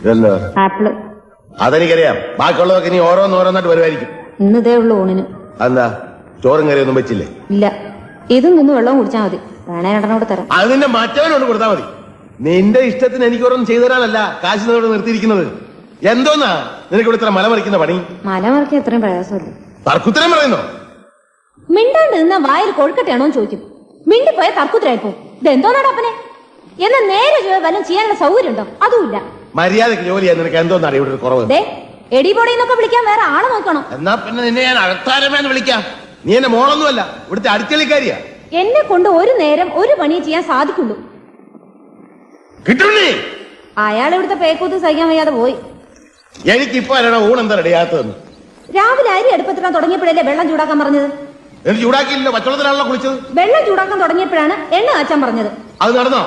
ഇതെന്താ? ആപ്പിള്. അതെനിക്കറിയാം. ബാക്കിയുള്ളതൊക്കെ ഇനി ഓരോന്നോരോന്നായിട്ട് വരുമായിരിക്കും. ഇന്ന് ഇതേ ഉള്ളു ഊണിന്. അതെന്താ? ചോറും കറിയൊന്നും വെച്ചില്ലേ? ഇല്ല. ഇതും നിന്ന് വെള്ളം കുടിച്ചാൽ മതി. വേണേ രണ്ടെണ്ണോട് തരാം. അത് നിന്റെ മറ്റവനോട് കൊടുത്താൽ മതി. നിന്റെ ഇഷ്ടത്തിന് എനിക്കോരോന്നും ചെയ്തു തരാനല്ല കാശിനോട് നിർത്തിയിരിക്കുന്നത്. എന്തോന്നാ നിനക്ക് ഇവിടെ ഇത്ര മലമറിക്കുന്ന പണി? മലമറിക്കാൻ ഇത്രയും പ്രയാസമല്ല. തർക്കുത്തരം പറയുന്നോ? മിണ്ടാണ്ട് നിന്നാ വായിൽ കൊഴുക്കട്ടെയാണോ ചോദിക്കും. മിണ്ടിപ്പോയ തർക്കുത്തരായിപ്പോ. ഇതെന്തോന്നാടാ അപ്പനെ? എന്നാ നേരെ വല്ലതും ചെയ്യാനുള്ള സൗകര്യം ഉണ്ടോ? അതുമില്ല. മര്യാദക്ക് ജോലി ചെയ്യാൻ നിനക്ക് എന്തോന്നാണ് ഇവിടെ ഒരു കുറവ്? എടിപൊടിന്നൊക്കെ വിളിക്കാൻ വേറെ ആളെ നോക്കണം. എന്നാ പിന്നെ നിന്നെ ഞാൻ അഴത്താരമേന്ന് വിളിക്കാം. നീ എന്റെ മോളൊന്നുമല്ല, ഇവിടുത്തെ അടുക്കളിക്കാരിയാ. എന്നെ കൊണ്ട് ഒരു നേരം ഒരു പണി ചെയ്യാൻ സാധിക്കുള്ളൂ. കിട്ടുണ്ണി, അയാൾ ഇവിടുത്തെ പേക്കൂത്ത് സഹിക്കാൻ വയ്യാതെ പോയി. എനിക്കിപ്പോ അല്ലടാ ഊണെന്താ റെഡിയാത്തതെന്ന്. രാവിലെ അരി അടുപ്പത്തിടാൻ തുടങ്ങിയപ്പോഴല്ലേ വെള്ളം ചൂടാക്കാൻ പറഞ്ഞത്? എനിക്ക് ചൂടാക്കിയില്ലല്ലോ, പച്ചവെള്ളത്തിലാണല്ലോ കുളിച്ചത്. വെള്ളം ചൂടാക്കാൻ തുടങ്ങിയപ്പോഴാണ് എണ്ണ കാച്ചാൻ പറഞ്ഞത്. അത് നടന്നോ?